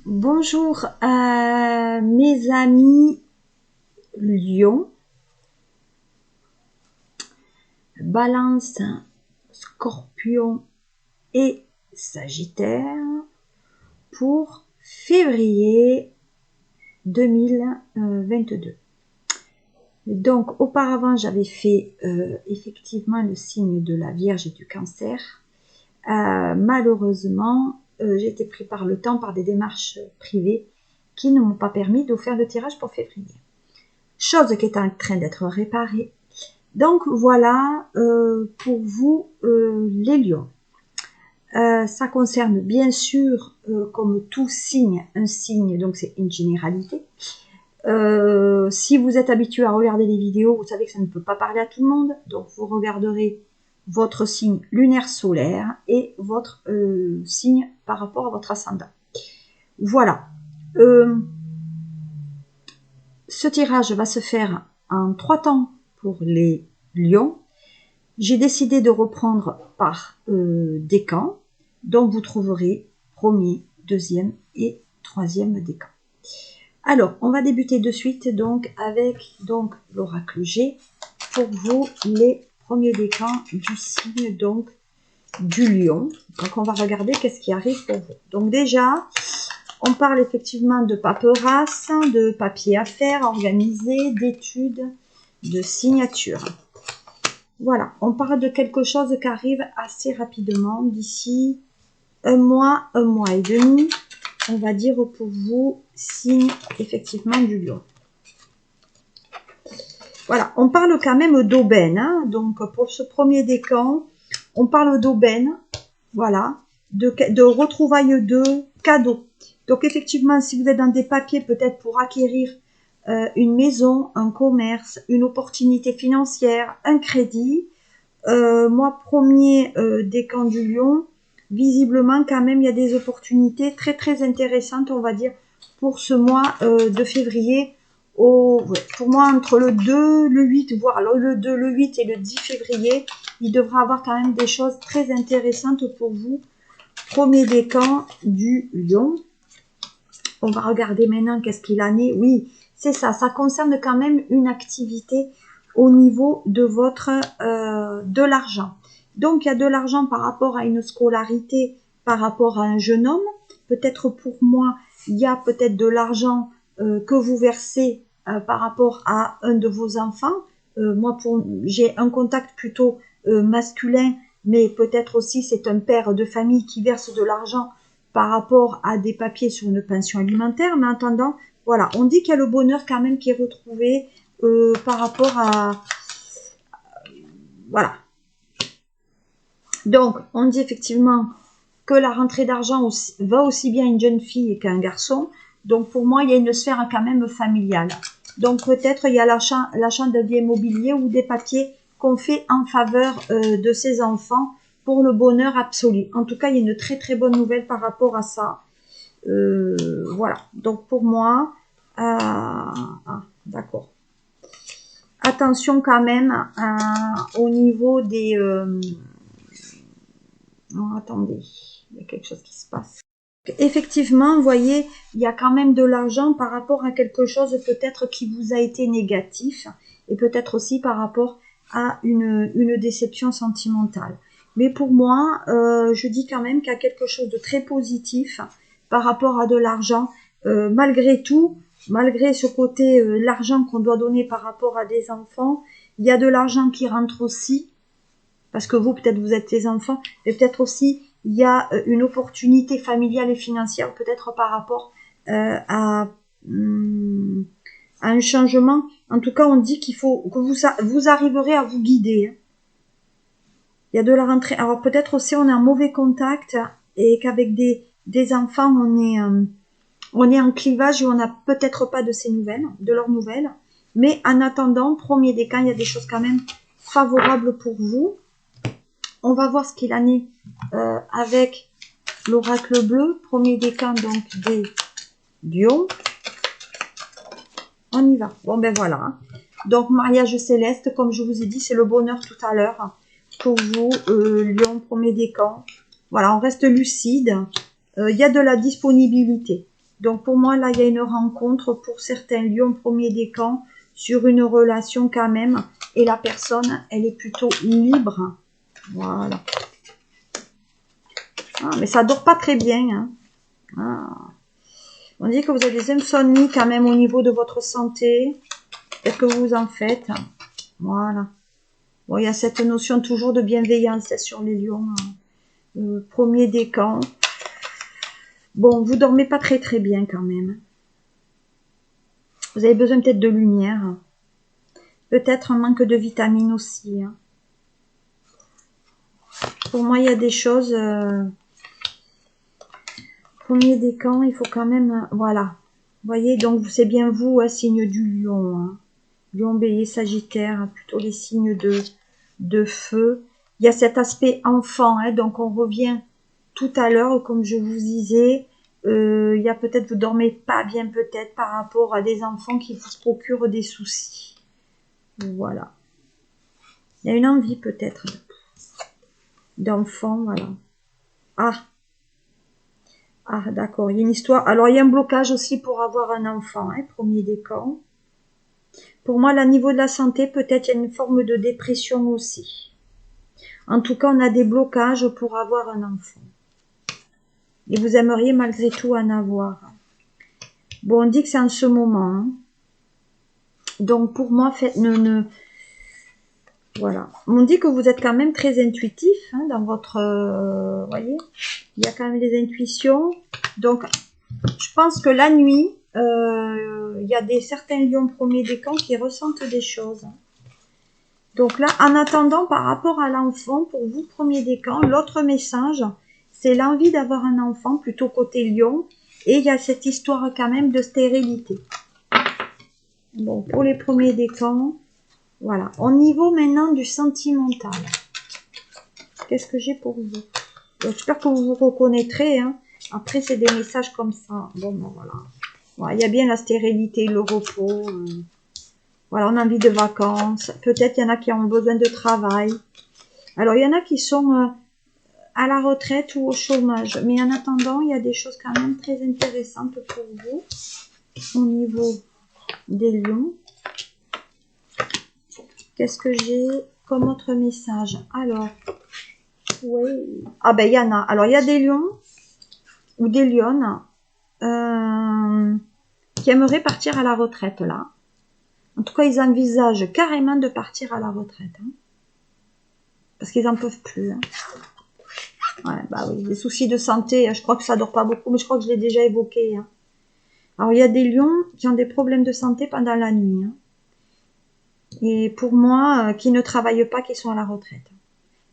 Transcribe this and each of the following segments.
Bonjour à mes amis Lion, Balance, Scorpion et Sagittaire pour février 2022. Donc auparavant j'avais fait effectivement le signe de la Vierge et du Cancer. Malheureusement j'ai été pris par le temps par des démarches privées qui ne m'ont pas permis de faire le tirage pour février. Chose qui est en train d'être réparée. Donc voilà pour vous les lions. Ça concerne bien sûr, comme tout signe, un signe, donc c'est une généralité. Si vous êtes habitué à regarder les vidéos, vous savez que ça ne peut pas parler à tout le monde. Donc vous regarderez votre signe lunaire solaire et votre signe par rapport à votre ascendant. Voilà. Ce tirage va se faire en 3 temps pour les lions. J'ai décidé de reprendre par décan, donc vous trouverez premier, deuxième et troisième décan. Alors, on va débuter de suite donc avec l'oracle G pour vous les premiers décans du signe donc du lion. Donc on va regarder qu'est-ce qui arrive pour vous. Donc déjà, on parle effectivement de paperasse, de papier à faire, organisé, d'études, de signature. Voilà, on parle de quelque chose qui arrive assez rapidement, d'ici un mois et demi, on va dire pour vous, signe effectivement du lion. Voilà, on parle quand même d'aubaine, hein, donc pour ce premier décan, on parle d'aubaine, voilà, de retrouvailles de cadeaux. Donc effectivement, si vous êtes dans des papiers peut-être pour acquérir une maison, un commerce, une opportunité financière, un crédit, moi, premier décan du lion, visiblement quand même il y a des opportunités très très intéressantes, on va dire, pour ce mois de février. Pour moi, entre le 2, le 8, voire le 2, le 8 et le 10 février, il devra avoir quand même des choses très intéressantes pour vous. Premier décan du lion. On va regarder maintenant qu'est-ce qu'il en est. Oui, c'est ça, ça concerne quand même une activité au niveau de votre de l'argent. Donc il y a de l'argent par rapport à une scolarité, par rapport à un jeune homme. Peut-être pour moi, il y a peut-être de l'argent que vous versez par rapport à un de vos enfants. Moi, j'ai un contact plutôt masculin, mais peut-être aussi c'est un père de famille qui verse de l'argent par rapport à des papiers sur une pension alimentaire. Mais en attendant, voilà, on dit qu'il y a le bonheur quand même qui est retrouvé par rapport à... Voilà. Donc, on dit effectivement que la rentrée d'argent va aussi bien à une jeune fille qu'à un garçon. Donc, pour moi, il y a une sphère quand même familiale. Donc, peut-être il y a l'achat d'un bien immobilier ou des papiers qu'on fait en faveur de ses enfants pour le bonheur absolu. En tout cas, il y a une très très bonne nouvelle par rapport à ça. Voilà. Donc, pour moi, d'accord. Attention quand même au niveau des... Non, attendez, il y a quelque chose qui se passe. Effectivement, vous voyez, il y a quand même de l'argent par rapport à quelque chose peut-être qui vous a été négatif et peut-être aussi par rapport à une déception sentimentale. Mais pour moi, je dis quand même qu'il y a quelque chose de très positif par rapport à de l'argent. Malgré tout, malgré ce côté, l'argent qu'on doit donner par rapport à des enfants, il y a de l'argent qui rentre aussi. Parce que vous, peut-être, vous êtes les enfants, mais peut-être aussi, il y a une opportunité familiale et financière, peut-être par rapport à un changement. En tout cas, on dit qu'il faut que vous arriverez à vous guider. Hein. Il y a de la rentrée. Alors, peut-être aussi, on est en mauvais contact et qu'avec des enfants, on est en clivage et on n'a peut-être pas de ces nouvelles, de leurs nouvelles. Mais en attendant, premier décan, il y a des choses quand même favorables pour vous. On va voir ce qu'il en est avec l'oracle bleu, premier décan donc des lions. On y va. Bon ben voilà. Donc mariage céleste, comme je vous ai dit, c'est le bonheur tout à l'heure pour vous, lion, premier décan. Voilà, on reste lucide. Il y a de la disponibilité. Donc pour moi, là, il y a une rencontre pour certains lions, premier décan, sur une relation quand même. Et la personne, elle est plutôt libre. Voilà. Ah, mais ça dort pas très bien. Hein. Ah. On dit que vous avez des insomnies quand même au niveau de votre santé. Est-ce que vous en faites? Voilà. Bon, il y a cette notion toujours de bienveillance sur les lions. Premier décan. Bon, vous dormez pas très très bien quand même. Vous avez besoin peut-être de lumière. Peut-être un manque de vitamines aussi. Hein. Pour moi, il y a des choses... Premier décan, il faut quand même... Voilà. Vous voyez, donc c'est bien vous, hein, signe du lion. Hein. Lion, bélier, sagittaire, plutôt les signes de feu. Il y a cet aspect enfant, hein, donc on revient tout à l'heure, comme je vous disais, il y a peut-être, vous dormez pas bien peut-être par rapport à des enfants qui vous procurent des soucis. Voilà. Il y a une envie peut-être d'enfant, voilà. Ah, d'accord, il y a une histoire. Alors, il y a un blocage aussi pour avoir un enfant, hein, premier décan. Pour moi, là, niveau de la santé, peut-être il y a une forme de dépression aussi. En tout cas, on a des blocages pour avoir un enfant. Et vous aimeriez malgré tout en avoir. Bon, on dit que c'est en ce moment. Hein. Donc, pour moi, voilà. On dit que vous êtes quand même très intuitif hein, dans votre... voyez, il y a quand même des intuitions. Donc, je pense que la nuit, il y a certains lions premiers décan qui ressentent des choses. Donc là, en attendant, par rapport à l'enfant, pour vous, premier décan, l'autre message, c'est l'envie d'avoir un enfant, plutôt côté lion. Et il y a cette histoire quand même de stérilité. Bon, pour les premiers décans, voilà. Au niveau maintenant du sentimental, qu'est-ce que j'ai pour vous? J'espère que vous vous reconnaîtrez. Hein. Après, c'est des messages comme ça. Bon, ben voilà. Ouais, il y a bien la stérilité, le repos. Voilà, on a envie de vacances. Peut-être il y en a qui ont besoin de travail. Alors, il y en a qui sont à la retraite ou au chômage. Mais en attendant, il y a des choses quand même très intéressantes pour vous au niveau des lions. Qu'est-ce que j'ai comme autre message? Alors, oui. Ah ben, il y en a. Alors, il y a des lions ou des lionnes qui aimeraient partir à la retraite, là. En tout cas, ils envisagent carrément de partir à la retraite. Hein, parce qu'ils n'en peuvent plus. Hein. Ouais, bah oui, des soucis de santé, je crois que ça dort pas beaucoup, mais je crois que je l'ai déjà évoqué. Hein. Alors, il y a des lions qui ont des problèmes de santé pendant la nuit. Hein. Et pour moi, qui ne travaillent pas, qui sont à la retraite.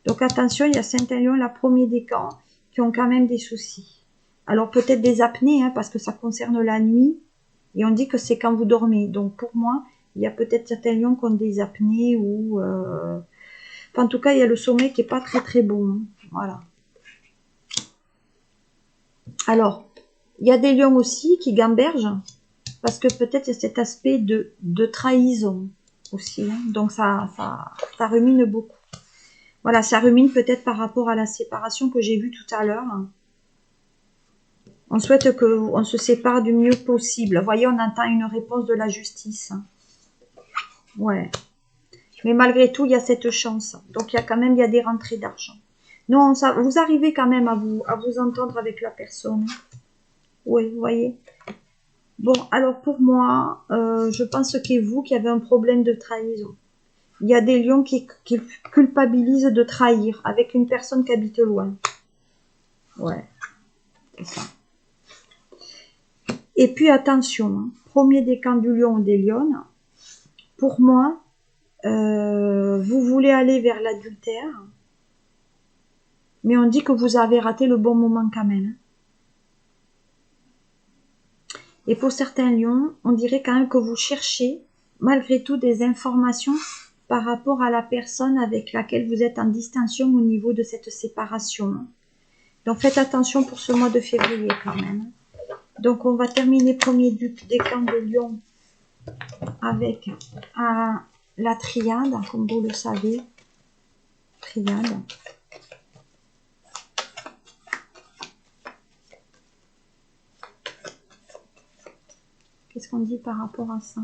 Donc, attention, il y a certains lions, la premier décan, qui ont quand même des soucis. Alors, peut-être des apnées, hein, parce que ça concerne la nuit. Et on dit que c'est quand vous dormez. Donc, pour moi, il y a peut-être certains lions qui ont des apnées ou... Enfin, en tout cas, il y a le sommeil qui est pas très très bon. Hein. Voilà. Alors, il y a des lions aussi qui gambergent, parce que peut-être il y a cet aspect de trahison aussi. Hein. Donc, ça rumine beaucoup. Voilà, ça rumine peut-être par rapport à la séparation que j'ai vue tout à l'heure. On souhaite qu'on se sépare du mieux possible. Vous voyez, on attend une réponse de la justice. Ouais. Mais malgré tout, il y a cette chance. Donc, il y a quand même des rentrées d'argent. Non, vous arrivez quand même à vous entendre avec la personne. Oui, vous voyez. Bon, alors pour moi, je pense que c'est vous qui avez un problème de trahison. Il y a des lions qui culpabilisent de trahir avec une personne qui habite loin. Ouais, c'est ça. Et puis attention, hein, premier décan du lion ou des lionnes, pour moi, vous voulez aller vers l'adultère, mais on dit que vous avez raté le bon moment quand même. Et pour certains lions, on dirait quand même que vous cherchez malgré tout des informations par rapport à la personne avec laquelle vous êtes en distinction au niveau de cette séparation. Donc faites attention pour ce mois de février quand même. Donc on va terminer premier décan de lion avec la triade, comme vous le savez. Triade. Qu'est-ce qu'on dit par rapport à ça?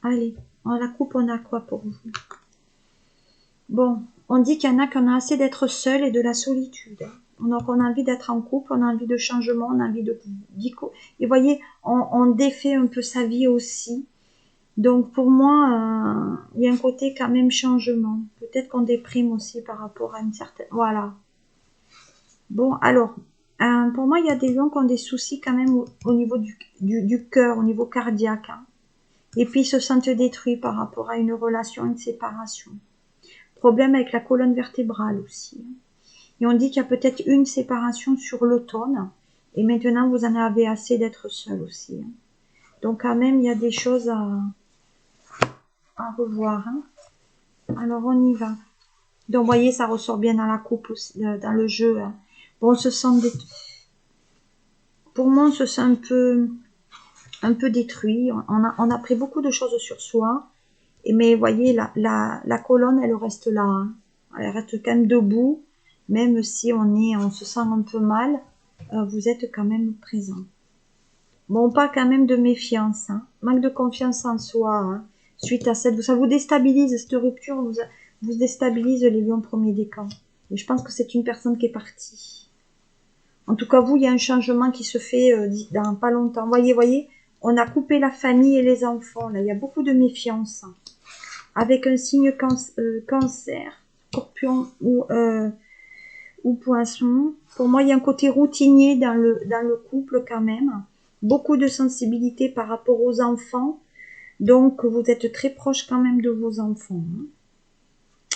Allez, en la coupe, on a quoi pour vous? Bon, on dit qu'il y en a qui en a assez d'être seul et de la solitude. Donc on a envie d'être en couple, on a envie de changement, on a envie de... Et vous voyez, on défait un peu sa vie aussi. Donc pour moi, il y a un côté quand même changement. Peut-être qu'on déprime aussi par rapport à une certaine... Voilà. Bon, alors, pour moi, il y a des gens qui ont des soucis quand même au niveau du cœur, au niveau cardiaque. Hein. Et puis ils se sentent détruits par rapport à une relation, une séparation. Problème avec la colonne vertébrale aussi. Et on dit qu'il y a peut-être une séparation sur l'automne. Et maintenant, vous en avez assez d'être seul aussi. Hein. Donc quand même, il y a des choses à revoir. Hein. Alors, on y va. Donc, vous voyez, ça ressort bien dans la coupe aussi, dans le jeu. Hein. Bon, on se sent... Pour moi, on se sent un peu détruit. On a pris beaucoup de choses sur soi. Mais vous voyez, la colonne, elle reste là. Hein. Elle reste quand même debout. Même si on se sent un peu mal, vous êtes quand même présent. Bon, pas quand même de méfiance. Hein. Manque de confiance en soi. Hein. Suite à ça vous déstabilise. Cette rupture vous déstabilise les lions premiers décans. Et je pense que c'est une personne qui est partie. En tout cas, vous, il y a un changement qui se fait dans pas longtemps. Voyez, on a coupé la famille et les enfants. Là, il y a beaucoup de méfiance. Hein. Avec un signe cancer, scorpion ou poisson. Pour moi, il y a un côté routinier dans le couple quand même. Beaucoup de sensibilité par rapport aux enfants. Donc, vous êtes très proche quand même de vos enfants. Hein.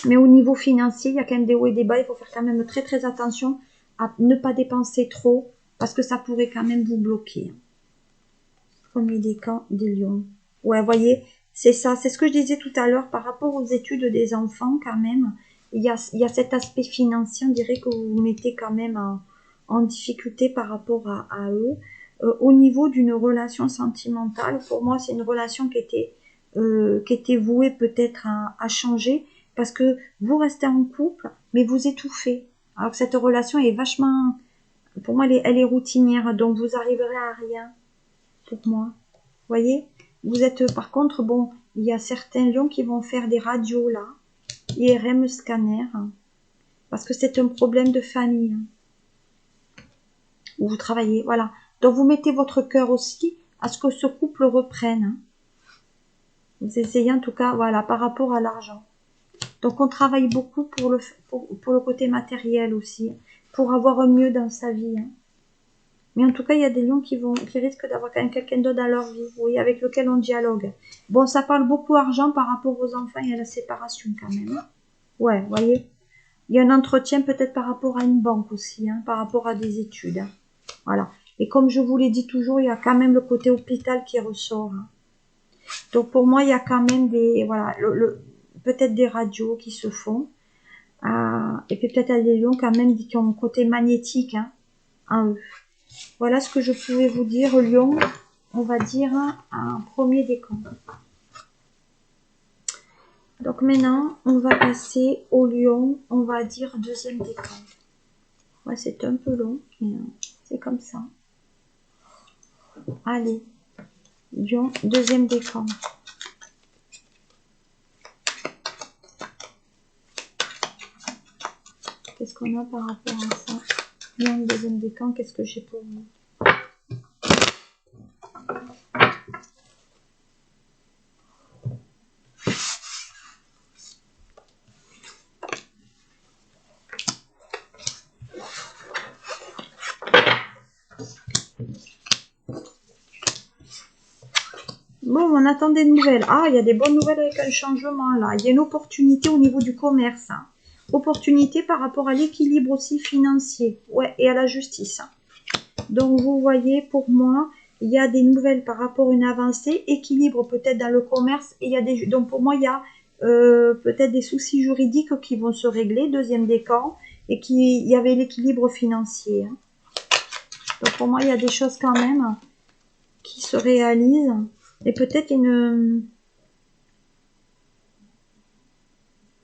Mais au niveau financier, il y a quand même des hauts et des bas. Il faut faire quand même très très attention à ne pas dépenser trop parce que ça pourrait quand même vous bloquer. Premier décan des lions. Ouais, voyez, c'est ça. C'est ce que je disais tout à l'heure par rapport aux études des enfants quand même. Il y a cet aspect financier, on dirait que vous vous mettez quand même en difficulté par rapport à eux. Au niveau d'une relation sentimentale, pour moi, c'est une relation qui était vouée peut-être à changer parce que vous restez en couple, mais vous étouffez. Alors que cette relation est vachement, pour moi, elle est routinière, donc vous arriverez à rien pour moi. Vous voyez, vous êtes, par contre, bon, il y a certains lions qui vont faire des radios là, IRM scanner, hein, parce que c'est un problème de famille. Hein, où vous travaillez, voilà. Donc vous mettez votre cœur aussi à ce que ce couple reprenne. Hein. Vous essayez en tout cas, voilà, par rapport à l'argent. Donc on travaille beaucoup pour le côté matériel aussi, pour avoir un mieux dans sa vie. Hein. Mais en tout cas, il y a des lions qui risquent d'avoir quand même quelqu'un d'autre dans leur vie, oui, avec lequel on dialogue. Bon, ça parle beaucoup argent par rapport aux enfants et à la séparation quand même. Ouais, vous voyez. Il y a un entretien peut-être par rapport à une banque aussi, hein, par rapport à des études. Hein. Voilà. Et comme je vous l'ai dit toujours, il y a quand même le côté hôpital qui ressort. Hein. Donc pour moi, il y a quand même peut-être des radios qui se font. Et puis peut-être des lions quand même qui ont un côté magnétique hein, en eux. Voilà ce que je pouvais vous dire, Lion, on va dire un premier décan. Donc maintenant, on va passer au Lion, on va dire deuxième décan. Ouais, c'est un peu long, mais c'est comme ça. Allez, Lion, deuxième décan. Qu'est-ce qu'on a par rapport à ça? Lion, deuxième décan, qu'est-ce que j'ai pour vous? Bon, on attend des nouvelles. Ah, il y a des bonnes nouvelles avec un changement là. Il y a une opportunité au niveau du commerce. Hein. Opportunité par rapport à l'équilibre aussi financier. Ouais, et à la justice. Hein. Donc, vous voyez, pour moi, il y a des nouvelles par rapport à une avancée. Équilibre peut-être dans le commerce. Et il y a donc, pour moi, il y a peut-être des soucis juridiques qui vont se régler. Deuxième décan. Et il y avait l'équilibre financier. Hein. Donc, pour moi, il y a des choses quand même qui se réalisent. Et peut-être une...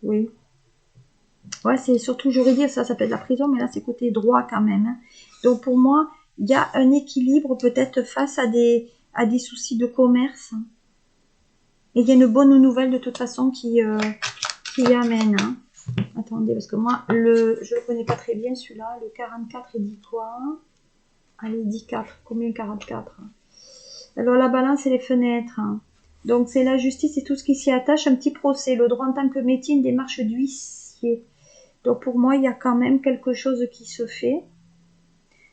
Oui. Ouais, c'est surtout juridique, ça s'appelle la prison, mais là, c'est côté droit quand même. Hein. Donc, pour moi, il y a un équilibre peut-être face à des soucis de commerce. Et il y a une bonne nouvelle de toute façon qui amène. Hein. Attendez, parce que moi, je le connais pas très bien celui-là. Le 44, il dit quoi? Allez, il dit 4. Combien 44? Alors la balance et les fenêtres. Hein. Donc c'est la justice et tout ce qui s'y attache. Un petit procès. Le droit en tant que métier, une démarche d'huissier. Donc pour moi, il y a quand même quelque chose qui se fait.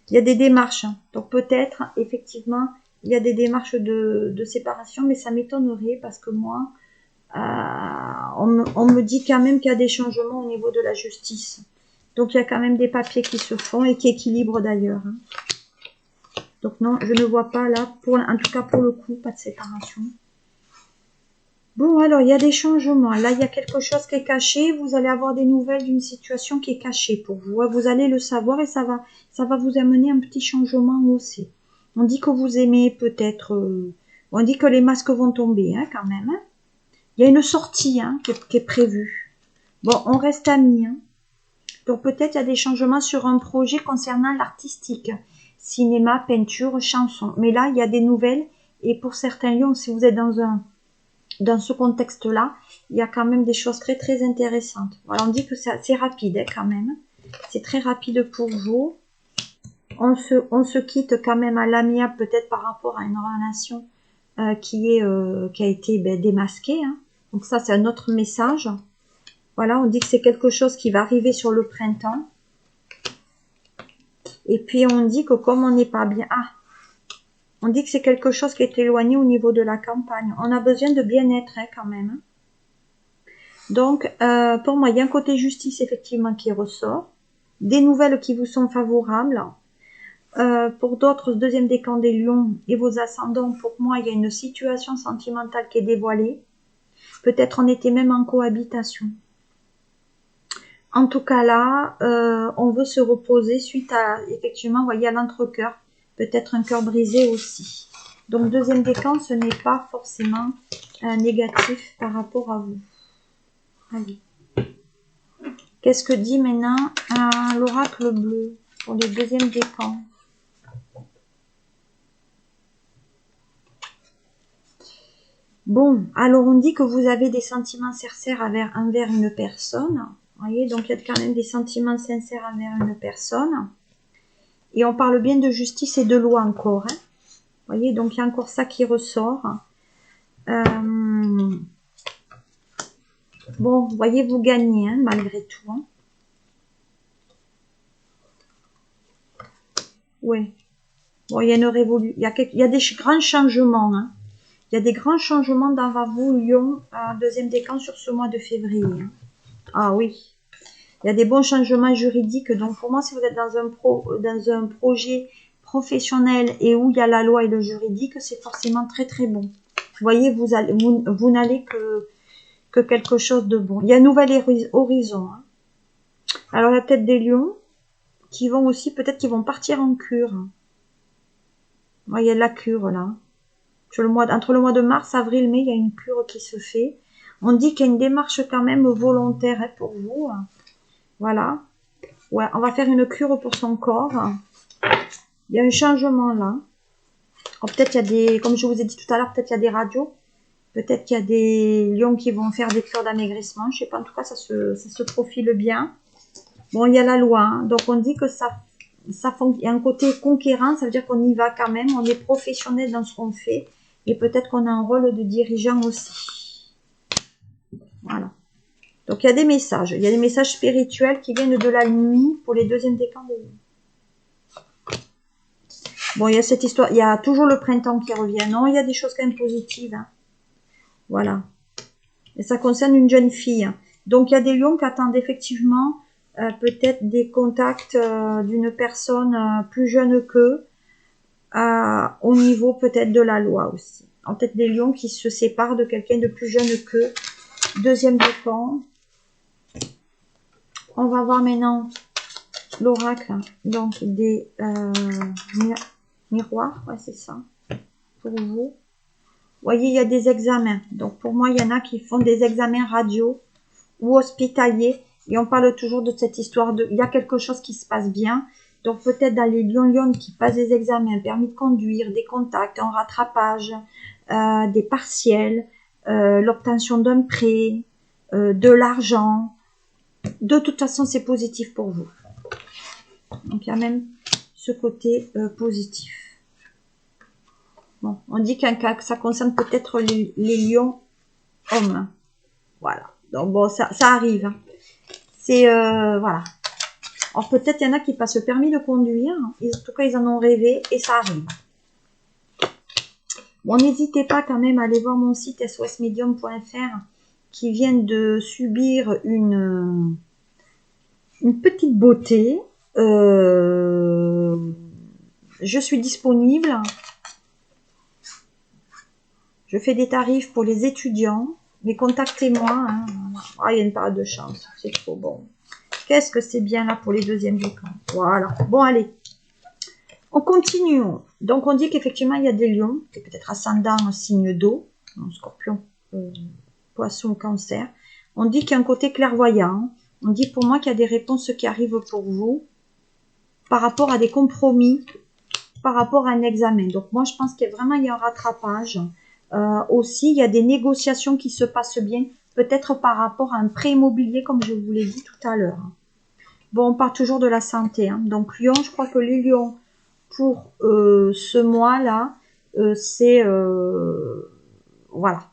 Il y a des démarches. Hein. Donc peut-être, effectivement, il y a des démarches de séparation, mais ça m'étonnerait parce que moi, on me dit quand même qu'il y a des changements au niveau de la justice. Donc il y a quand même des papiers qui se font et qui équilibrent d'ailleurs. Hein. Donc non, je ne vois pas là, en tout cas pour le coup, pas de séparation. Bon, alors il y a des changements. Là, il y a quelque chose qui est caché. Vous allez avoir des nouvelles d'une situation qui est cachée pour vous. Vous allez le savoir et ça va vous amener un petit changement aussi. On dit que vous aimez peut-être... on dit que les masques vont tomber hein, quand même. Hein. Il y a une sortie hein, qui est prévue. Bon, on reste amis. Hein. Donc peut-être il y a des changements sur un projet concernant l'artistique. Cinéma, peinture, chanson. Mais là, il y a des nouvelles. Et pour certains lions, si vous êtes dans ce contexte-là, il y a quand même des choses très très intéressantes. Voilà, on dit que c'est assez rapide hein, quand même. C'est très rapide pour vous. On se quitte quand même à l'amiable peut-être par rapport à une relation qui a été démasquée. Hein. Donc ça, c'est un autre message. Voilà, on dit que c'est quelque chose qui va arriver sur le printemps. Et puis on dit que comme on n'est pas bien... Ah, on dit que c'est quelque chose qui est éloigné au niveau de la campagne. On a besoin de bien-être hein, quand même. Hein. Donc, pour moi, il y a un côté justice effectivement qui ressort. Des nouvelles qui vous sont favorables. Pour d'autres, deuxième décan des lions et vos ascendants, pour moi, il y a une situation sentimentale qui est dévoilée. Peut-être on était même en cohabitation. En tout cas là, on veut se reposer suite à, effectivement, vous voyez, à l'entrecœur. Peut-être un cœur brisé aussi. Donc, deuxième décan, ce n'est pas forcément négatif par rapport à vous. Allez. Qu'est-ce que dit maintenant l'oracle bleu pour les deuxièmes décans? Bon, alors on dit que vous avez des sentiments sincères envers une personne. Vous voyez, donc il y a quand même des sentiments sincères envers une personne. Et on parle bien de justice et de loi encore. Hein. Vous voyez, donc il y a encore ça qui ressort. Bon, vous voyez, vous gagnez, hein, malgré tout. Hein. Oui. Bon, il y a une révolution. Il y a des grands changements. Hein. Il y a des grands changements dans vous, Lion, deuxième décan sur ce mois de février. Hein. Ah oui. Il y a des bons changements juridiques. Donc, pour moi, si vous êtes dans un projet professionnel et où il y a la loi et le juridique, c'est forcément très, très bon. Vous voyez, vous n'allez que quelque chose de bon. Il y a un nouvel horizon. Hein. Alors, il y a peut-être des lions qui vont aussi, peut-être qu'ils vont partir en cure. Il y a de la cure, là. Entre le mois de mars, avril, mai, il y a une cure qui se fait. On dit qu'il y a une démarche quand même volontaire hein, pour vous. Voilà. Ouais, on va faire une cure pour son corps. Il y a un changement là. Peut-être il y a des, comme je vous ai dit tout à l'heure, peut-être il y a des radios. Peut-être qu'il y a des lions qui vont faire des cures d'amaigrissement. Je sais pas, en tout cas, ça se profile bien. Bon, il y a la loi. Hein, donc, on dit que il y a un côté conquérant. Ça veut dire qu'on y va quand même. On est professionnel dans ce qu'on fait. Et peut-être qu'on a un rôle de dirigeant aussi. Voilà. Donc, il y a des messages. Il y a des messages spirituels qui viennent de la nuit pour les deuxièmes décans de nuit. Bon, il y a cette histoire. Il y a toujours le printemps qui revient. Non, il y a des choses quand même positives. Hein. Voilà. Et ça concerne une jeune fille. Donc, il y a des lions qui attendent effectivement peut-être des contacts d'une personne plus jeune qu'eux au niveau peut-être de la loi aussi. Peut-être des lions qui se séparent de quelqu'un de plus jeune qu'eux. Deuxième décan. On va voir maintenant l'oracle, donc des miroirs, ouais, c'est ça, pour vous. Vous voyez, il y a des examens. Donc, pour moi, il y en a qui font des examens radio ou hospitaliers. Et on parle toujours de cette histoire de... Il y a quelque chose qui se passe bien. Donc peut-être dans les lions qui passent des examens, permis de conduire, des contacts, un rattrapage, des partiels, l'obtention d'un prêt, de l'argent. De toute façon, c'est positif pour vous. Donc il y a même ce côté positif. Bon, on dit qu'un cas, ça concerne peut-être les lions hommes. Voilà. Donc bon, ça arrive. Hein. C'est voilà. Alors peut-être il y en a qui passent le permis de conduire. En tout cas, ils en ont rêvé et ça arrive. Bon, n'hésitez pas quand même à aller voir mon site sosmedium.fr qui vient de subir une petite beauté. Je suis disponible. Je fais des tarifs pour les étudiants. Mais contactez-moi. Hein. Ah, il y a une période de chance. C'est trop bon. Qu'est-ce que c'est bien là pour les deuxièmes décans. Voilà. Bon, allez. On continue. Donc, on dit qu'effectivement, il y a des lions. C'est peut-être ascendant, signe d'eau. Scorpion, poisson, cancer. On dit qu'il y a un côté clairvoyant. On dit pour moi qu'il y a des réponses qui arrivent pour vous par rapport à des compromis, par rapport à un examen. Donc, moi, je pense qu'il y a vraiment un rattrapage. Aussi, il y a des négociations qui se passent bien, peut-être par rapport à un prêt immobilier, comme je vous l'ai dit tout à l'heure. Bon, on parle toujours de la santé. Hein. Donc, Lion, je crois que les lions, pour ce mois-là, c'est... voilà.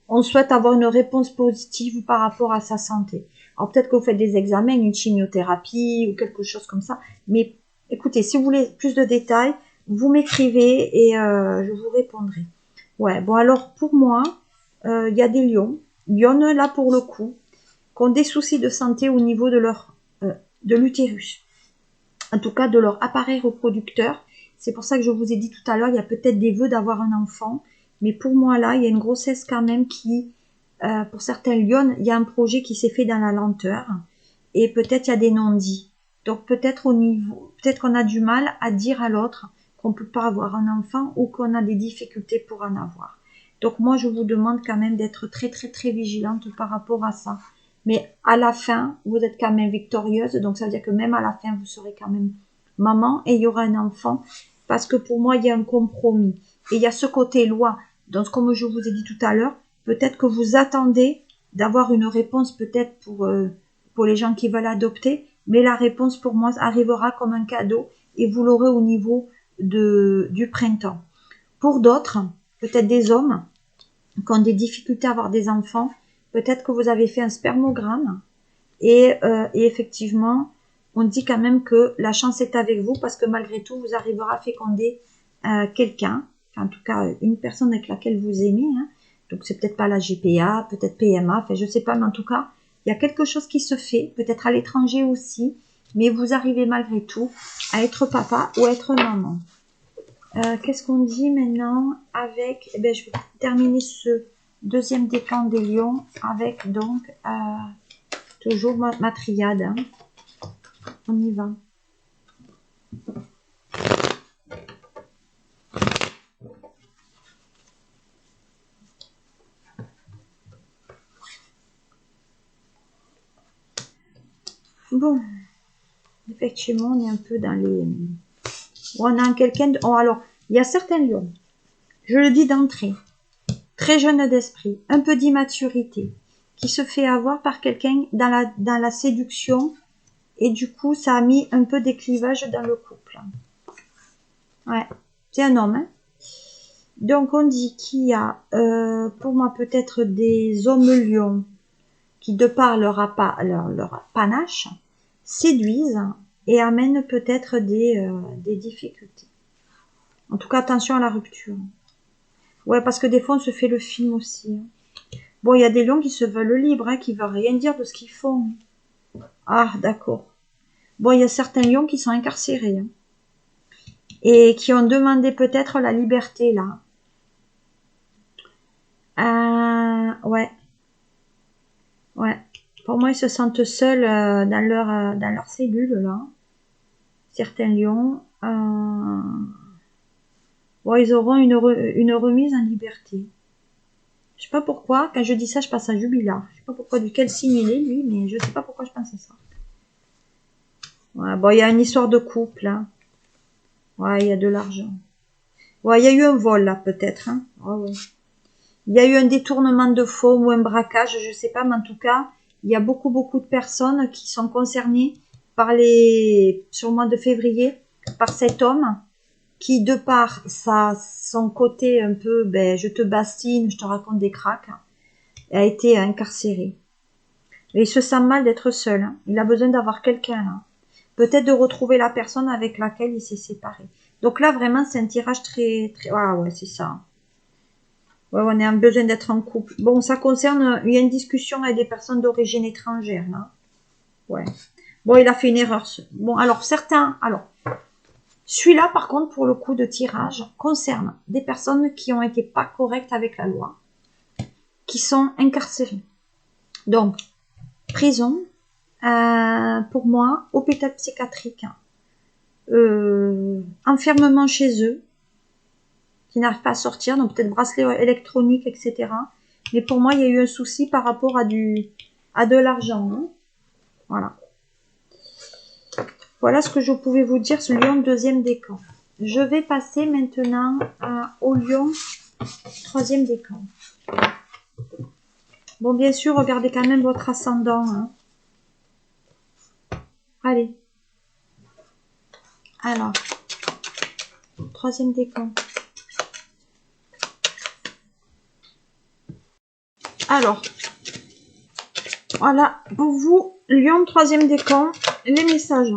On souhaite avoir une réponse positive par rapport à sa santé. Alors, peut-être que vous faites des examens, une chimiothérapie ou quelque chose comme ça. Mais écoutez, si vous voulez plus de détails, vous m'écrivez et je vous répondrai. Ouais, bon alors pour moi, il y a des lions. Il y en a là pour le coup, qui ont des soucis de santé au niveau de leur de l'utérus. En tout cas, de leur appareil reproducteur. C'est pour ça que je vous ai dit tout à l'heure, il y a peut-être des vœux d'avoir un enfant. Mais pour moi là, il y a une grossesse quand même qui, pour certains lions, il y a un projet qui s'est fait dans la lenteur. Et peut-être il y a des non-dits. Donc peut-être au niveau, peut-être qu'on a du mal à dire à l'autre qu'on ne peut pas avoir un enfant ou qu'on a des difficultés pour en avoir. Donc moi, je vous demande quand même d'être très très très vigilante par rapport à ça. Mais à la fin, vous êtes quand même victorieuse. Donc ça veut dire que même à la fin, vous serez quand même maman et il y aura un enfant. Parce que pour moi, il y a un compromis. Et il y a ce côté loi. Donc comme je vous ai dit tout à l'heure, peut-être que vous attendez d'avoir une réponse peut-être pour les gens qui veulent adopter. Mais la réponse pour moi arrivera comme un cadeau et vous l'aurez au niveau du printemps. Pour d'autres, peut-être des hommes qui ont des difficultés à avoir des enfants, peut-être que vous avez fait un spermogramme et effectivement, on dit quand même que la chance est avec vous parce que malgré tout, vous arriverez à féconder quelqu'un, en tout cas une personne avec laquelle vous aimez. Hein. Donc c'est peut-être pas la GPA, peut-être PMA, enfin je sais pas, mais en tout cas, il y a quelque chose qui se fait, peut-être à l'étranger aussi, mais vous arrivez malgré tout à être papa ou à être maman. Qu'est-ce qu'on dit maintenant avec... Eh bien, je vais terminer ce deuxième décan des lions avec donc toujours ma triade. Hein. On y va. Bon, effectivement, on est un peu dans les... On a quelqu'un... Oh, alors, il y a certains lions, je le dis d'entrée, très jeune d'esprit, un peu d'immaturité, qui se fait avoir par quelqu'un dans la séduction, et du coup, ça a mis un peu des clivages dans le couple. Ouais, c'est un homme. Hein. Donc, on dit qu'il y a, pour moi, peut-être des hommes lions qui, de par leur panache, séduisent et amènent peut-être des difficultés. En tout cas, attention à la rupture. Ouais, parce que des fois, on se fait le film aussi. Hein. Bon, il y a des lions qui se veulent libres, hein, qui ne veulent rien dire de ce qu'ils font. Ah, d'accord. Bon, il y a certains lions qui sont incarcérés. Hein, et qui ont demandé peut-être la liberté, là. Ouais. Ouais. Pour moi, ils se sentent seuls dans leur cellule, là. Certains lions. Bon, ils auront une remise en liberté. Je sais pas pourquoi, quand je dis ça, je passe à Jubilat. Je sais pas pourquoi, du quel signe il est, lui, mais je sais pas pourquoi je pense à ça. Ouais, bon, il y a une histoire de couple. Hein. Ouais, il y a de l'argent. Ouais, il y a eu un vol là, peut-être. Hein. Ouais, ouais. Il y a eu un détournement de fonds ou un braquage, je sais pas, mais en tout cas, il y a beaucoup, beaucoup de personnes qui sont concernées par sur le mois de février, par cet homme qui, de par son côté un peu, ben, je te bastine, je te raconte des cracks, a été incarcéré. Et il se sent mal d'être seul. Hein. Il a besoin d'avoir quelqu'un là. Peut-être de retrouver la personne avec laquelle il s'est séparé. Donc là, vraiment, c'est un tirage très, très... Ah ouais, c'est ça. Ouais, on a besoin d'être en couple. Bon, ça concerne... Il y a une discussion avec des personnes d'origine étrangère, là. Ouais. Bon, il a fait une erreur. Bon, alors, certains... Alors, celui-là, par contre, pour le coup de tirage, concerne des personnes qui ont été pas correctes avec la loi, qui sont incarcérées. Donc, prison, pour moi, hôpital psychiatrique, enfermement chez eux, qui n'arrivent pas à sortir, donc peut-être bracelet électronique, etc. Mais pour moi, il y a eu un souci par rapport à de l'argent. Hein. Voilà. Voilà ce que je pouvais vous dire sur Lion deuxième décan. Je vais passer maintenant au Lion troisième décan. Bon, bien sûr, regardez quand même votre ascendant. Hein. Allez. Alors, troisième décan. Alors, voilà, pour vous, Lion troisième décan, les messages.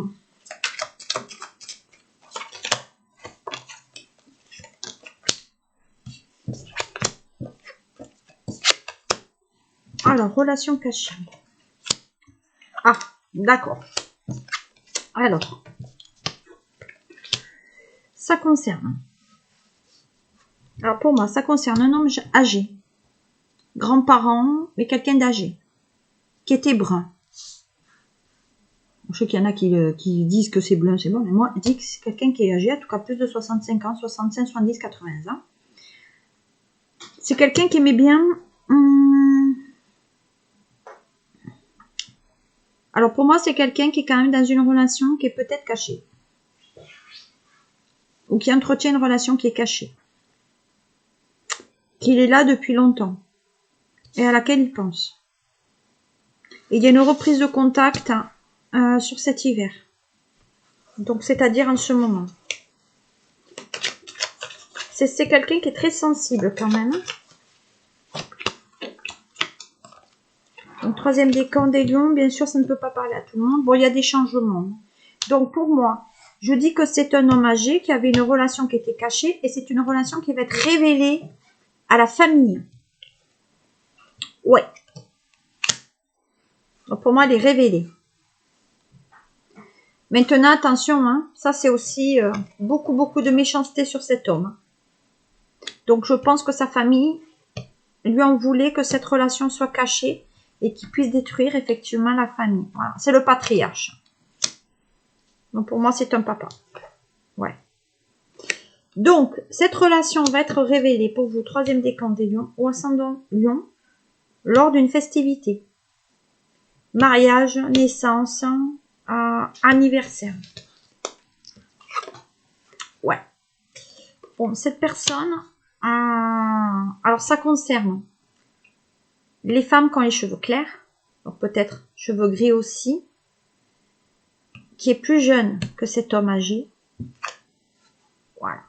Alors, relation cachée. Ah, d'accord. Alors, ça concerne. Alors pour moi, ça concerne un homme âgé, grand-parent, mais quelqu'un d'âgé, qui était brun. Je sais qu'il y en a qui disent que c'est bleu, c'est bon, mais moi, je dis que c'est quelqu'un qui est âgé, en tout cas plus de 65 ans, 65, 70, 80 ans. C'est quelqu'un qui aimait bien... Alors pour moi, c'est quelqu'un qui est quand même dans une relation qui est peut-être cachée. Ou qui entretient une relation qui est cachée. Qu'il est là depuis longtemps. Et à laquelle il pense. Et il y a une reprise de contact sur cet hiver. Donc c'est-à-dire en ce moment. C'est quelqu'un qui est très sensible quand même. Donc troisième décan des lions, bien sûr ça ne peut pas parler à tout le monde. Bon, il y a des changements. Donc pour moi, je dis que c'est un homme âgé qui avait une relation qui était cachée et c'est une relation qui va être révélée à la famille. Ouais. Donc pour moi, elle est révélée. Maintenant, attention, hein, ça c'est aussi beaucoup, beaucoup de méchanceté sur cet homme. Donc je pense que sa famille lui en voulait que cette relation soit cachée et qu'il puisse détruire effectivement la famille. Voilà. C'est le patriarche. Donc pour moi, c'est un papa. Ouais. Donc, cette relation va être révélée pour vous, troisième décan des lions, ou ascendant lion, lors d'une festivité. Mariage, naissance, anniversaire. Ouais. Bon, cette personne, alors ça concerne les femmes qui ont les cheveux clairs, donc peut-être cheveux gris aussi, qui est plus jeune que cet homme âgé. Voilà.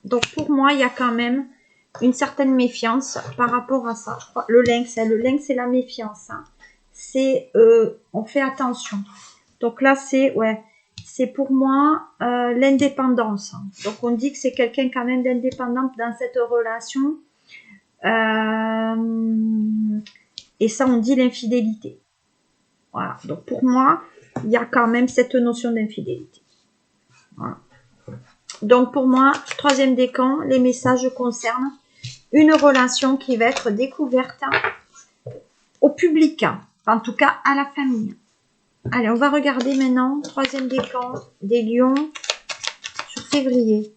Donc pour moi, il y a quand même une certaine méfiance par rapport à ça. Je crois, le lynx, c'est la méfiance. Hein. C'est, on fait attention. Donc là, c'est pour moi l'indépendance. Donc on dit que c'est quelqu'un quand même d'indépendant dans cette relation. Et ça, on dit l'infidélité. Voilà. Donc pour moi, il y a quand même cette notion d'infidélité. Voilà. Donc pour moi, troisième décan, les messages concernent une relation qui va être découverte au public, en tout cas à la famille. Allez, on va regarder maintenant, troisième décan des lions sur février.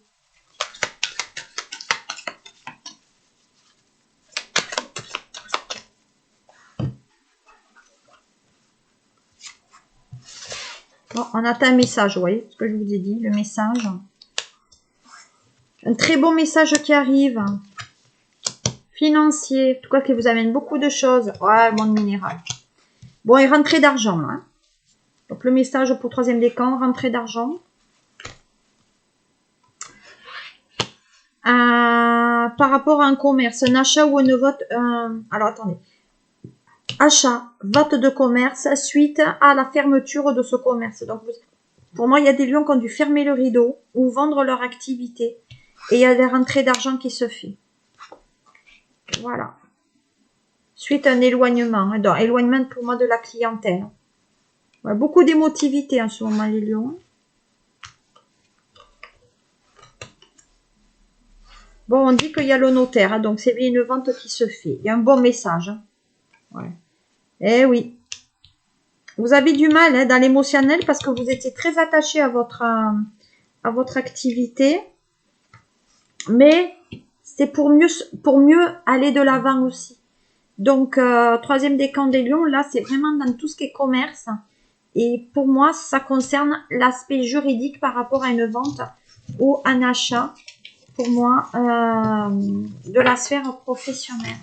Bon, on attend un message, vous voyez ce que je vous ai dit, le message. Un très bon message qui arrive. Financier, en tout cas qui vous amène beaucoup de choses. Ouais, monde minéral. Bon, et rentrée d'argent. Hein. Donc le message pour troisième décan, rentrée d'argent. Par rapport à un commerce, un achat ou une vote. Alors attendez. Achat, vote de commerce suite à la fermeture de ce commerce. Donc pour moi, il y a des lions qui ont dû fermer le rideau ou vendre leur activité. Et il y a des rentrées d'argent qui se fait. Voilà. Suite à un éloignement. Hein, donc, éloignement pour moi de la clientèle. Ouais, beaucoup d'émotivité en ce moment, les lions. Bon, on dit qu'il y a le notaire. Hein, donc, c'est bien une vente qui se fait. Il y a un bon message. Hein. Ouais. Eh oui. Vous avez du mal hein, dans l'émotionnel parce que vous étiez très attaché à votre activité. Mais c'est pour mieux aller de l'avant aussi. Donc, troisième décan des lions, là, c'est vraiment dans tout ce qui est commerce. Et pour moi, ça concerne l'aspect juridique par rapport à une vente ou un achat, pour moi, de la sphère professionnelle.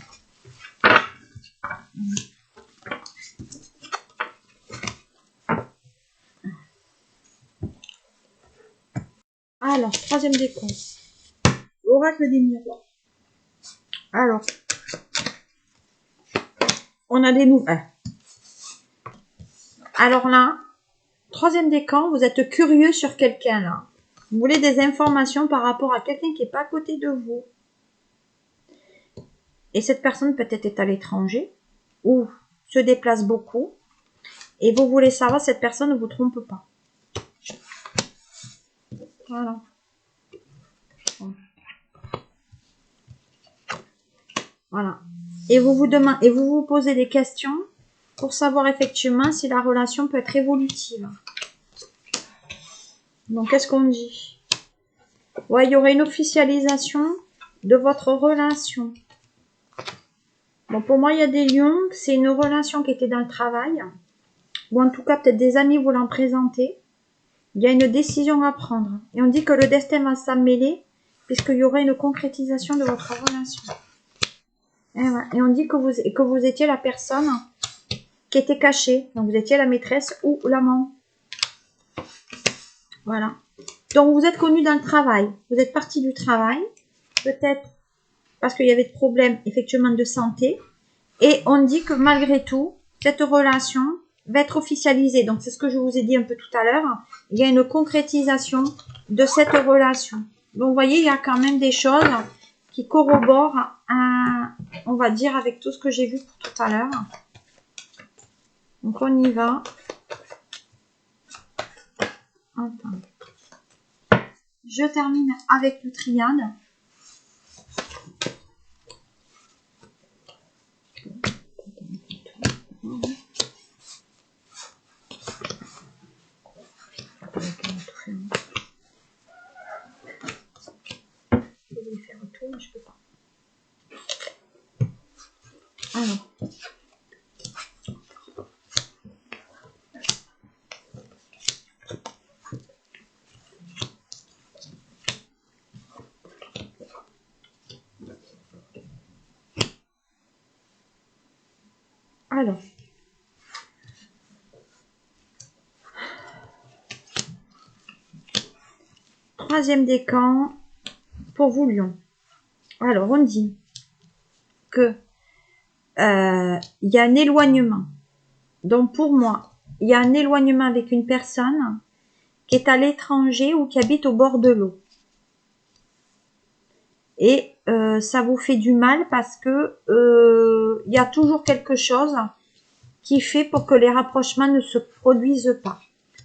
Alors, troisième décan. Oracle des miroirs. Alors, on a des nouvelles. Alors là, troisième décan, vous êtes curieux sur quelqu'un là. Vous voulez des informations par rapport à quelqu'un qui n'est pas à côté de vous. Et cette personne peut-être est à l'étranger ou se déplace beaucoup. Et vous voulez savoir si cette personne ne vous trompe pas. Voilà. Voilà. Et vous vous posez des questions pour savoir effectivement si la relation peut être évolutive. Donc, qu'est-ce qu'on dit? Ouais, il y aurait une officialisation de votre relation. Bon, pour moi, il y a des lions. C'est une relation qui était dans le travail. Ou en tout cas, peut-être des amis vous l'ont présenté. Il y a une décision à prendre. Et on dit que le destin va s'en mêler puisqu'il y aurait une concrétisation de votre relation. Et on dit que vous étiez la personne qui était cachée. Donc, vous étiez la maîtresse ou l'amant. Voilà. Donc, vous êtes connu dans le travail. Vous êtes parti du travail. Peut-être parce qu'il y avait des problèmes, effectivement, de santé. Et on dit que malgré tout, cette relation va être officialisée. Donc, c'est ce que je vous ai dit un peu tout à l'heure. Il y a une concrétisation de cette relation. Donc, vous voyez, il y a quand même des choses qui corroborent, on va dire, avec tout ce que j'ai vu pour tout à l'heure. Donc, on y va. Attends. Je termine avec le triade. Je vais faire un tour, mais je peux pas. Alors. Alors. Troisième décan pour vous, Lion. Alors, on dit que il y a un éloignement. Donc, pour moi, il y a un éloignement avec une personne qui est à l'étranger ou qui habite au bord de l'eau. Et ça vous fait du mal parce que il y a toujours quelque chose qui fait pour que les rapprochements ne se produisent pas.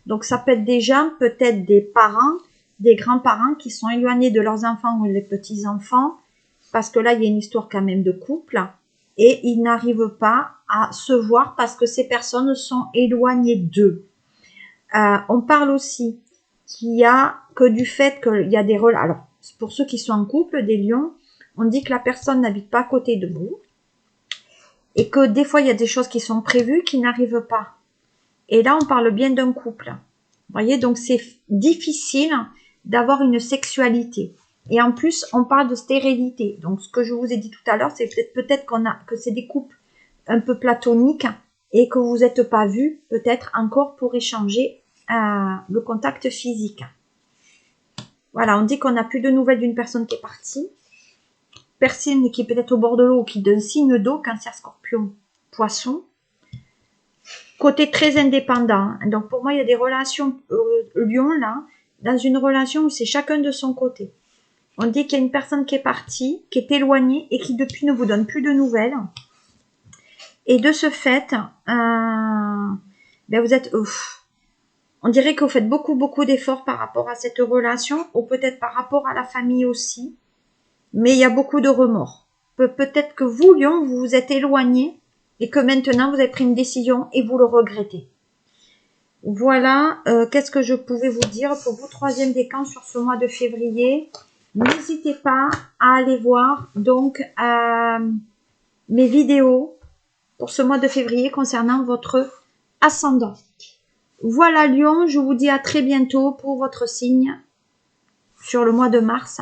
Donc, ça peut être des gens, peut-être des parents, des grands-parents qui sont éloignés de leurs enfants ou des petits-enfants, parce que là, il y a une histoire quand même de couple, et ils n'arrivent pas à se voir parce que ces personnes sont éloignées d'eux. On parle aussi qu'il y a que du fait qu'il y a des relations. Alors, pour ceux qui sont en couple, des lions, on dit que la personne n'habite pas à côté de vous, et que des fois, il y a des choses qui sont prévues qui n'arrivent pas. Et là, on parle bien d'un couple. Voyez, donc c'est difficile d'avoir une sexualité. Et en plus, on parle de stérilité. Donc, ce que je vous ai dit tout à l'heure, c'est peut-être que c'est des couples un peu platoniques et que vous n'êtes pas vus, peut-être encore pour échanger le contact physique. Voilà, on dit qu'on n'a plus de nouvelles d'une personne qui est partie. Personne qui est peut-être au bord de l'eau, qui d'un signe d'eau, Cancer, Scorpion, Poisson. Côté très indépendant. Donc, pour moi, il y a des relations Lion, là, dans une relation où c'est chacun de son côté. On dit qu'il y a une personne qui est partie, qui est éloignée et qui depuis ne vous donne plus de nouvelles. Et de ce fait, vous êtes... on dirait que vous faites beaucoup d'efforts par rapport à cette relation, ou peut-être par rapport à la famille aussi. Mais il y a beaucoup de remords. Peut-être que vous, Lion, vous vous êtes éloigné et que maintenant vous avez pris une décision et vous le regrettez. Voilà, qu'est-ce que je pouvais vous dire pour vous, troisième décan sur ce mois de février. N'hésitez pas à aller voir donc mes vidéos pour ce mois de février concernant votre ascendant. Voilà Lion, je vous dis à très bientôt pour votre signe sur le mois de mars.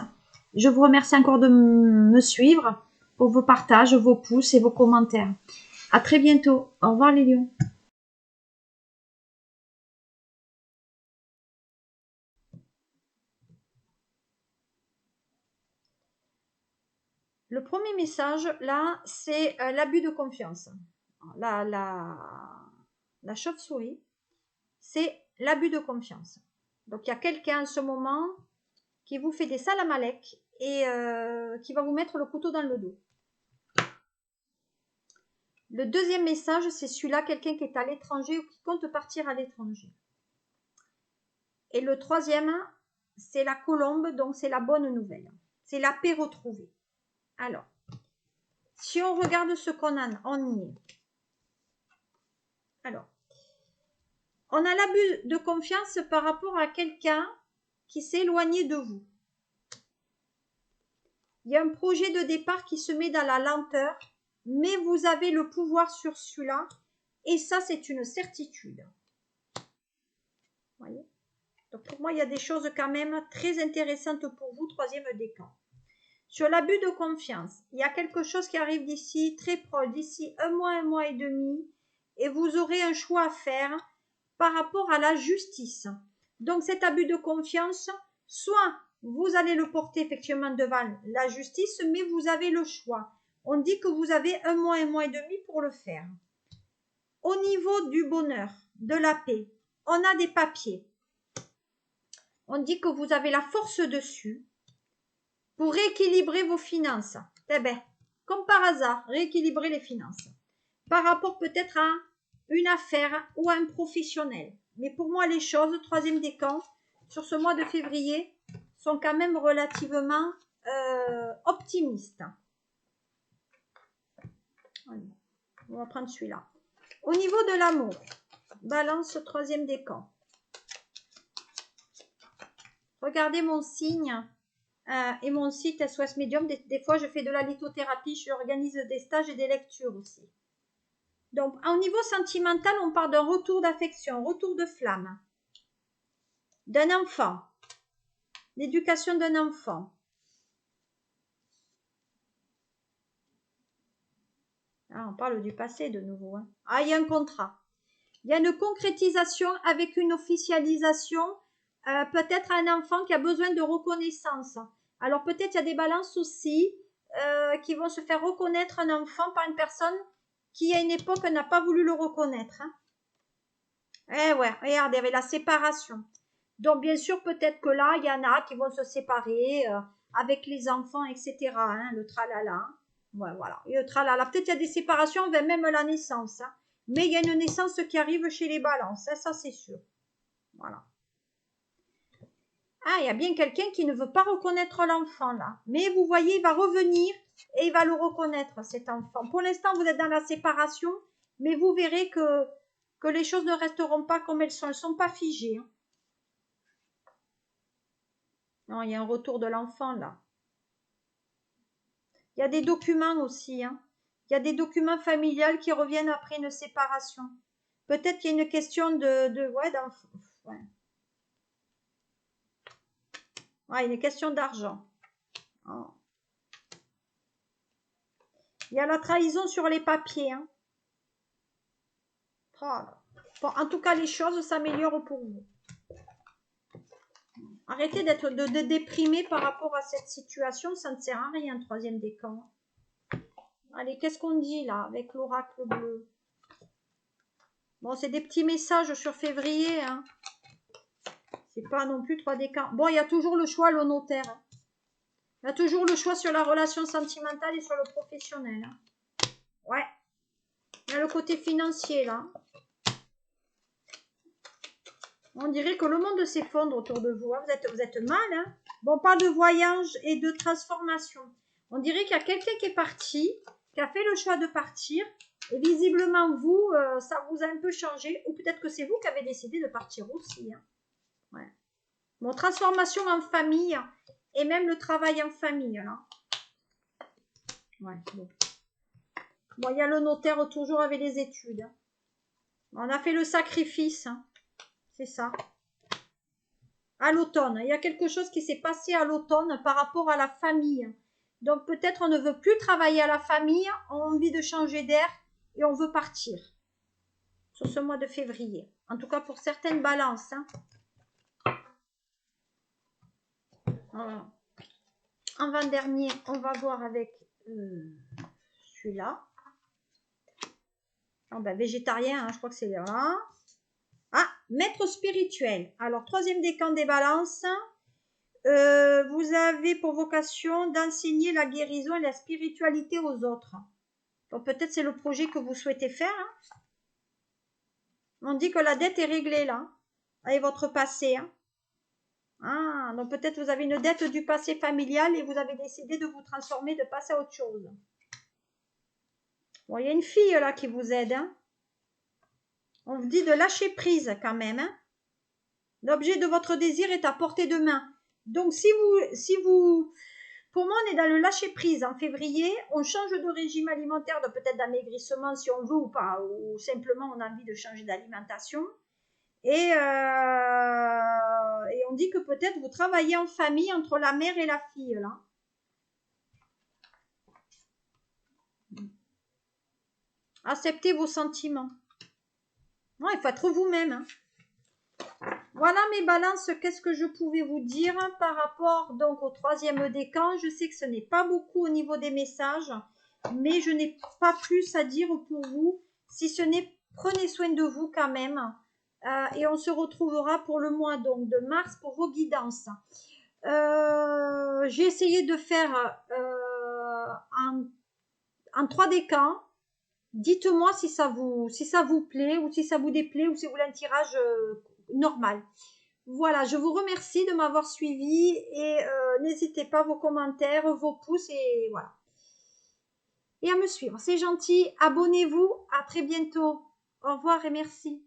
Je vous remercie encore de me suivre pour vos partages, vos pouces et vos commentaires. À très bientôt. Au revoir les lions. Le premier message, là, c'est l'abus de confiance. La chauve-souris, c'est l'abus de confiance. Donc, il y a quelqu'un en ce moment qui vous fait des salamalek et qui va vous mettre le couteau dans le dos. Le deuxième message, c'est celui-là, quelqu'un qui est à l'étranger ou qui compte partir à l'étranger. Et le troisième, c'est la colombe, donc c'est la bonne nouvelle. C'est la paix retrouvée. Alors, si on regarde ce qu'on a, on y est. Alors, on a l'abus de confiance par rapport à quelqu'un qui s'est éloigné de vous. Il y a un projet de départ qui se met dans la lenteur, mais vous avez le pouvoir sur celui-là, et ça, c'est une certitude. Voyez ? Donc, pour moi, il y a des choses quand même très intéressantes pour vous, troisième décan. Sur l'abus de confiance, il y a quelque chose qui arrive d'ici, très proche, d'ici un mois et demi, et vous aurez un choix à faire par rapport à la justice. Donc cet abus de confiance, soit vous allez le porter effectivement devant la justice, mais vous avez le choix. On dit que vous avez un mois et demi pour le faire. Au niveau du bonheur, de la paix, on a des papiers. On dit que vous avez la force dessus pour rééquilibrer vos finances. Eh bien, comme par hasard, rééquilibrer les finances. Par rapport peut-être à une affaire ou à un professionnel. Mais pour moi, les choses, troisième décan, sur ce mois de février, sont quand même relativement optimistes. On va prendre celui-là. Au niveau de l'amour, balance, troisième décan. Regardez mon signe et mon site SOS Medium. Des fois, je fais de la lithothérapie, j'organise des stages et des lectures aussi. Donc, au niveau sentimental, on parle d'un retour d'affection, retour de flamme, d'un enfant, l'éducation d'un enfant. Ah, on parle du passé de nouveau. Hein. Ah, il y a un contrat. Il y a une concrétisation avec une officialisation. Peut-être un enfant qui a besoin de reconnaissance. Alors, peut-être il y a des balances aussi qui vont se faire reconnaître un enfant par une personne qui, à une époque, n'a pas voulu le reconnaître. Hein. Eh ouais, regarde, il y avait la séparation. Donc, bien sûr, peut-être que là, il y en a qui vont se séparer avec les enfants, etc. Hein, le tralala. Ouais, voilà. Et le tralala. Peut-être qu'il y a des séparations, même la naissance. Hein. Mais il y a une naissance qui arrive chez les balances. Hein, ça, c'est sûr. Voilà. Ah, il y a bien quelqu'un qui ne veut pas reconnaître l'enfant, là. Mais vous voyez, il va revenir et il va le reconnaître, cet enfant. Pour l'instant, vous êtes dans la séparation, mais vous verrez que les choses ne resteront pas comme elles sont. Elles ne sont pas figées. Hein. Non, il y a un retour de l'enfant, là. Il y a des documents aussi. Hein. Il y a des documents familiales qui reviennent après une séparation. Peut-être qu'il y a une question d'enfant. Ouais. Ouais, il est question d'argent. Oh. Il y a la trahison sur les papiers. Hein. Oh. Bon, en tout cas, les choses s'améliorent pour vous. Arrêtez de déprimer par rapport à cette situation, ça ne sert à rien, troisième décan. Allez, qu'est-ce qu'on dit là, avec l'oracle bleu? Bon, c'est des petits messages sur février, hein. C'est pas non plus 3 décans. Bon, il y a toujours le choix, le notaire. Hein. Il y a toujours le choix sur la relation sentimentale et sur le professionnel. Hein. Ouais. Il y a le côté financier, là. On dirait que le monde s'effondre autour de vous. Hein. Vous êtes mal. Hein. Bon, on parle de voyage et de transformation. On dirait qu'il y a quelqu'un qui est parti, qui a fait le choix de partir. Et visiblement, vous, ça vous a un peu changé. Ou peut-être que c'est vous qui avez décidé de partir aussi. Hein. Ouais. Bon, transformation en famille. Et même le travail en famille. Là. Ouais, bon. Bon, il y a le notaire toujours avec les études. Hein. On a fait le sacrifice. Hein. C'est ça. À l'automne. Il y a quelque chose qui s'est passé à l'automne par rapport à la famille. Donc peut-être on ne veut plus travailler à la famille, on a envie de changer d'air et on veut partir. Sur ce mois de février. En tout cas pour certaines balances. Hein. Voilà. En avant-dernier, on va voir avec celui-là. Oh, ben, végétarien, hein, je crois que c'est là. Ah, maître spirituel. Alors, troisième décan des balances. Vous avez pour vocation d'enseigner la guérison et la spiritualité aux autres. Donc peut-être c'est le projet que vous souhaitez faire. Hein. On dit que la dette est réglée là, avec votre passé. Hein. Ah, donc peut-être vous avez une dette du passé familial et vous avez décidé de vous transformer, de passer à autre chose. Bon, il y a une fille là qui vous aide. Hein. On vous dit de lâcher prise quand même. Hein. L'objet de votre désir est à portée de main. Donc si vous, pour moi on est dans le lâcher prise en février, on change de régime alimentaire, de peut-être d'amaigrissement si on veut ou pas, ou simplement on a envie de changer d'alimentation. Et on dit que peut-être vous travaillez en famille entre la mère et la fille là. Acceptez vos sentiments. Non, il faut être vous-même. Hein. Voilà mes balances, qu'est-ce que je pouvais vous dire par rapport donc au troisième décan. Je sais que ce n'est pas beaucoup au niveau des messages, mais je n'ai pas plus à dire pour vous, si ce n'est prenez soin de vous quand même. Et on se retrouvera pour le mois donc de mars pour vos guidances. J'ai essayé de faire en 3 décans. Dites-moi si ça vous plaît ou si ça vous déplaît ou si vous voulez un tirage normal. Voilà, je vous remercie de m'avoir suivi et n'hésitez pas vos commentaires, vos pouces et voilà. Et à me suivre, c'est gentil. Abonnez-vous, à très bientôt. Au revoir et merci.